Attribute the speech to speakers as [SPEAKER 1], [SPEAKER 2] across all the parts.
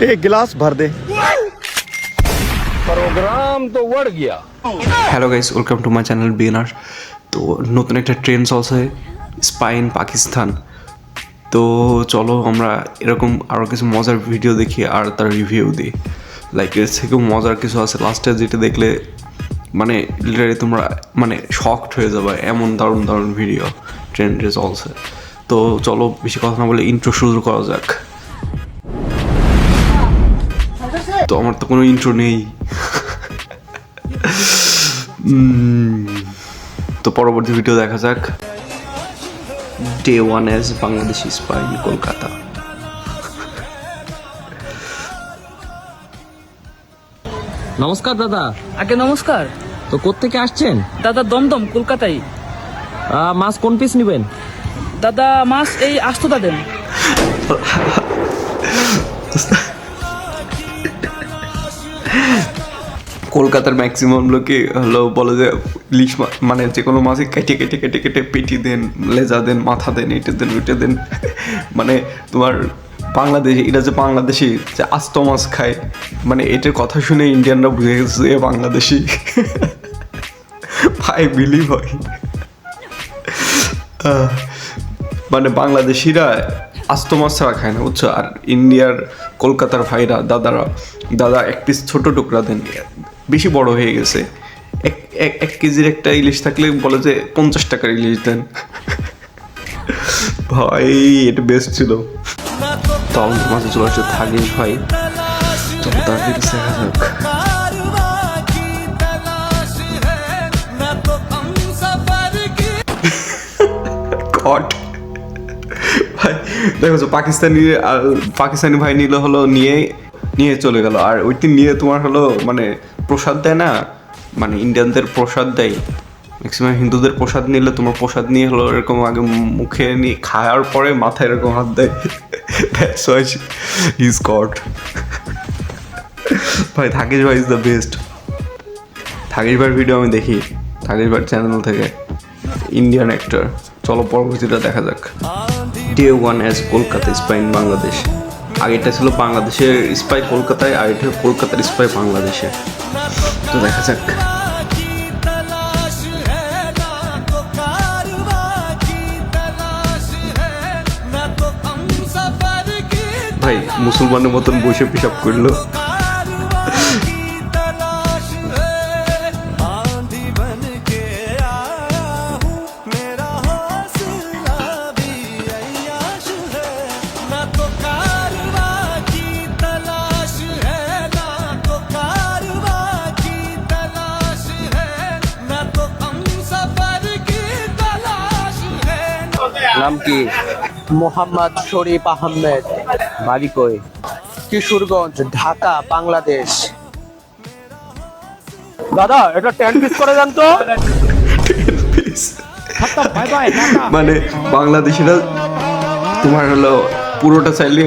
[SPEAKER 1] एक गिलास भर दे।
[SPEAKER 2] प्रोग्राम तो बढ़ गया।
[SPEAKER 3] Hello guys, welcome to my channel beginner. তো নতুন একটা ট্রেন্ড চলছে স্পাই ইন পাকিস্তান। তো চলো আমরা এরকম আরও কিছু মজার ভিডিও দেখি আর তার রিভিউ দিই। লাইক এর থেকেও মজার কিছু আছে, লাস্টে যেটা দেখলে মানে লিটারালি তোমরা মানে শকড হয়ে যাবে, এমন দারুণ দারুণ ভিডিও ট্রেন্ডে চলছে। তো চলো বেশি কথা না বলে ইন্ট্রো শুরু করা যাক। তো আমার তো কোনো ইন্ট্রো নেই। তো পরবর্তী ভিডিও দেখা যাক। Day 1 as Bangladeshi spy in Kolkata.
[SPEAKER 4] নমস্কার দাদা।
[SPEAKER 5] আগে নমস্কার
[SPEAKER 4] তো কোত্থেকে আসছেন?
[SPEAKER 5] দাদা, দমদম কলকাতায়।
[SPEAKER 4] মাছ কোন পিস নেবেন?
[SPEAKER 5] দাদা মাছ এই আস্তটা দেন।
[SPEAKER 3] কলকাতার ম্যাক্সিমাম লোকে হলো বলে যে ইলিশ মানে যে কোনো মাছে কেটে কেটে কেটে কেটে পেটি দেন, লেজা দেন, মাথা দেন, এটা দেন ওইটা দেন। মানে তোমার বাংলাদেশে এটা যে বাংলাদেশি যে আস্ত মাছ খায়, মানে এটার কথা শুনে ইন্ডিয়ানরা বুঝে গেছে যে বাংলাদেশি। ভাই বিলিভ হয়, মানে বাংলাদেশিরা আস্ত মাছ ছাড়া খায় না, বুঝছো? আর ইন্ডিয়ার কলকাতার ভাইরা দাদা এক পিস ছোট টুকরা দেন, বেশি বড় হয়ে গেছে। এক কেজির একটা ইলিশ থাকলে বলে যে 50 টাকার ইলিশ দেন। ভাই এটা বেস্ট ছিল। তো আমাদের মাঝে চলে আসছে থাকিস ভাই। চলো তার দিকে দেখা যাক। কট ভাই দেখো, পাকিস্তানি ভাই নিলে হলো নিয়ে চলে গেল। আর ওইটি নিয়ে তোমার হলো মানে প্রসাদ দেয় না, মানে ইন্ডিয়ানদের প্রসাদ দেয়, ম্যাক্সিমাম হিন্দুদের প্রসাদ নিলে তোমার প্রসাদ নিয়ে হলো এরকম আগে মুখে নিয়ে খাওয়ার পরে মাথায় এরকম হাত দেয়। That's why he is god. ভাই থাকিস ভাই ইজ দ্য বেস্ট। থাকিস ভাইয়ের ভিডিও আমি দেখি, থাকিস ভাইয়ের চ্যানেল থেকে, ইন্ডিয়ান অ্যাক্টর। চলো পরবর্তীটা দেখা যাক। Day 1 as Kolkata spy in Bangladesh. আগেটা ছিল বাংলাদেশের স্পাই কলকাতায়, আর এটা কলকাতার স্পাই বাংলাদেশে। তো দেখা যাক। ভাই মুসলমানের মতন বসে পিসাব করলো।
[SPEAKER 4] নাম কি?
[SPEAKER 6] মোহাম্মদ শরীফ আহমেদ,
[SPEAKER 4] বাড়ি কই?
[SPEAKER 6] কিশোরগঞ্জ, ঢাকা, বাংলাদেশ। দাদা এটা 10 পিস করে দেন তো।
[SPEAKER 3] মানে বাংলাদেশিরা তোমার হলো পুরোটা চাইলে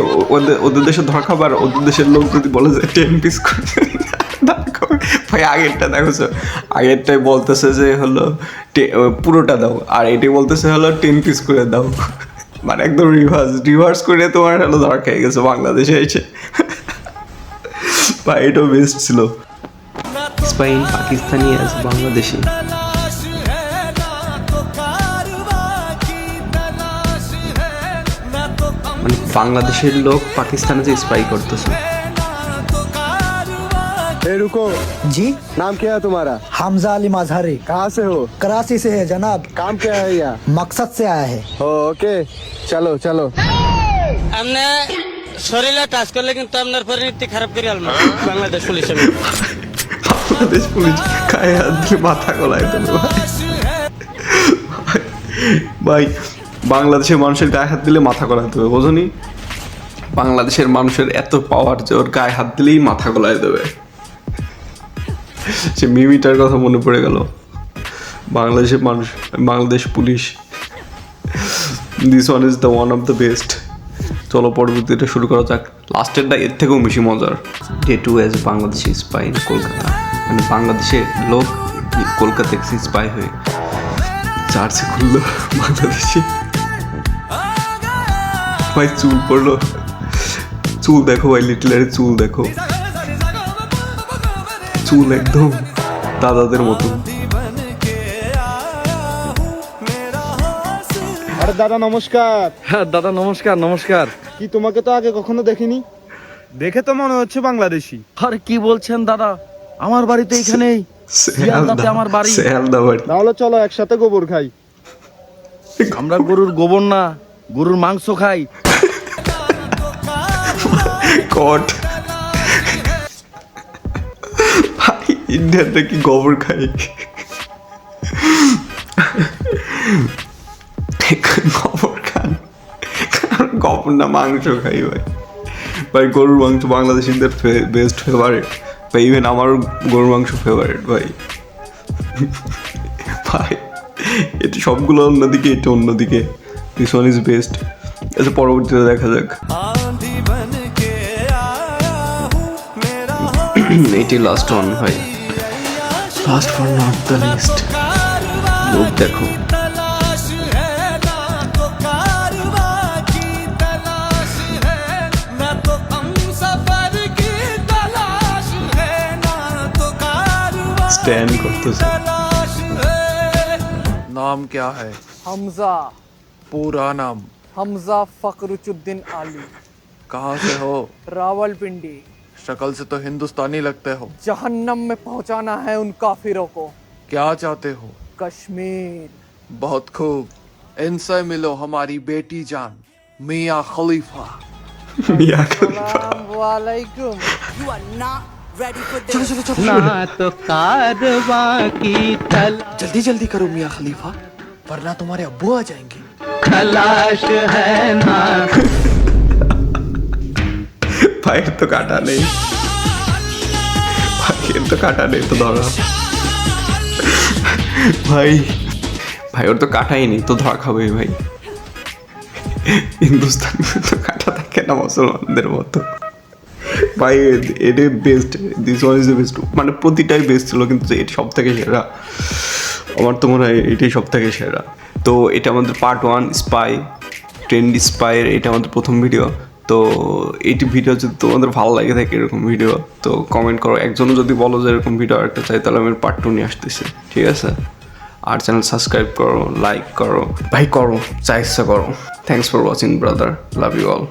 [SPEAKER 3] ওদের দেশে ধরা খাবার, ওদের দেশের লোক যদি বলে যে 10 পিস করে ভাই আগেরটা দেখো, আগেরটাই বলতেছে যে হলো পুরোটা দাও, আর এটাই বলতেছে হলো 10 পিস করে দাও। মানে একদম রিভার্স করে তোমার হলো ধরা খেয়ে গেছে বাংলাদেশে এসে। ভাই এটাও বেস্ট ছিল। Spy in Pakistani as Bangladeshi. মানে বাংলাদেশের লোক পাকিস্তানে যে স্পাই করতেছে।
[SPEAKER 1] रुको
[SPEAKER 7] जी,
[SPEAKER 1] नाम क्या है तुम्हारा?
[SPEAKER 7] हमजा अली मजहरी।
[SPEAKER 1] कहाँ से हो?
[SPEAKER 7] कराची से है जनाब।
[SPEAKER 1] काम क्या है यहाँ?
[SPEAKER 7] मकसद से आया है।
[SPEAKER 1] ओके चलो चलो।
[SPEAKER 6] हमने শরীরে টাচ করলে কিন্তু আপনার পরিণতি খারাপ করে আলমা। বাংলাদেশ পুলিশ
[SPEAKER 3] বাংলাদেশ পুলিশ গায়ে হাত দিয়ে মাথা গলায় দেবে। ভাই বাংলাদেশের মানুষের গায়ে হাত দিলে মাথা গলায় দেবে, বোঝনি? বাংলাদেশের মানুষের এত পাওয়ার যে ওর গায়ে হাত দিলেই মাথা গলায় দেবে। সে মিমিটার কথা মনে পড়ে গেল। বাংলাদেশের মানুষ, Bangladesh police, this one is the one of the best. চলো পরবর্তীটা শুরু করা যাক। লাস্টেরটা এর থেকেও বেশি মজার। Day 2 as Bangladeshi spy in Kolkata. মানে বাংলাদেশের লোক কলকাতা স্পাই হয়ে চার্জে খুললো বাংলাদেশে। ভাই চুল চুল দেখো ভাই, লিটলের চুল দেখো, চুল একদম দাদাদের মতন।
[SPEAKER 1] আরে দাদা নমস্কার।
[SPEAKER 2] হ্যাঁ দাদা নমস্কার নমস্কার।
[SPEAKER 1] কি তোমাকে তো আগে কখনো দেখিনি, দেখে তো মনে হচ্ছে বাংলাদেশি।
[SPEAKER 2] আরে কি বলছেন দাদা, আমার বাড়ি তো এইখানেই, শিয়ালদাতে আমার বাড়ি।
[SPEAKER 3] শিয়ালদা বাড়ি।
[SPEAKER 1] তাহলে চলো একসাথে গোবর খাই।
[SPEAKER 2] আমরা গরুর গোবর না, গরুর মাংস খাই।
[SPEAKER 3] কট ভাই, ইন্ডিয়ানরা কি গোবর খায়? গোবর খান, গোবর না মাংস খাই ভাই। ভাই গরুর মাংস বাংলাদেশিদের বেস্ট ফেভারিট ভাই, ইভেন আমারও গরুর মাংস ফেভারিট ভাই। ভাই এটা সবগুলো অন্যদিকে, এটা অন্যদিকে, দিস ওয়ান ইজ বেস্ট। আচ্ছা পরবর্তীতে দেখা যাক। এটি লাস্ট ওয়ান ভাই, last for not the list. লোক দেখো, স্ট্যান্ড করতেছে।
[SPEAKER 8] नाम क्या है?
[SPEAKER 9] हमजा,
[SPEAKER 8] पूरा नाम?
[SPEAKER 9] हमजा फखरुद्दीन आली,
[SPEAKER 8] कहाँ से हो?
[SPEAKER 9] रावलपिंडी।
[SPEAKER 8] शक्ल से तो हिंदुस्तानी लगते हो।
[SPEAKER 9] जहन्नम में पहुंचाना है उन काफिरों को।
[SPEAKER 8] क्या चाहते हो?
[SPEAKER 9] कश्मीर।
[SPEAKER 8] बहुत खूब, इनसे मिलो हमारी बेटी जान मियाँ खलीफा।
[SPEAKER 3] মিয়া খলিফা।
[SPEAKER 9] वालेकुम।
[SPEAKER 8] चलो चलो चलो,
[SPEAKER 6] ना तो कारवा की
[SPEAKER 8] जल्दी जल्दी करो मियाँ खलीफा, वरना तुम्हारे अब्बू आ जाएंगे।
[SPEAKER 6] तलाश है ना।
[SPEAKER 3] ভাইয়ের তো কাটা নেই, ভাইয়ের তো কাটা নেই তো ধরা। ভাই ভাই ওর তো কাটাই নেই তো ধরা খাবে ভাই। হিন্দুস্তানি তো কাটা থাকে না মুসলমানদের মতো ভাই। এটা best, this one is the best. মানে প্রতিটাই বেস্ট ছিল, কিন্তু এটি সব থেকে সেরা। আমার তো মনে হয় এটাই সব থেকে সেরা। তো এটা আমাদের পার্ট 1 স্পাই, ট্রেন্ড স্পাইয়ের এটা আমাদের প্রথম ভিডিও। তো এইটি ভিডিও যদি তোমাদের ভালো লাগে থাকে এরকম ভিডিও, তো কমেন্ট করো। একজনও যদি বলো যে এরকম ভিডিও একটা চাই, তাহলে আমি পার্ট 2 নিয়ে আসতেছি, ঠিক আছে? আর চ্যানেল সাবস্ক্রাইব করো, লাইক করো ভাই, করো যা ইচ্ছা করো। Thanks for watching brother, love you all.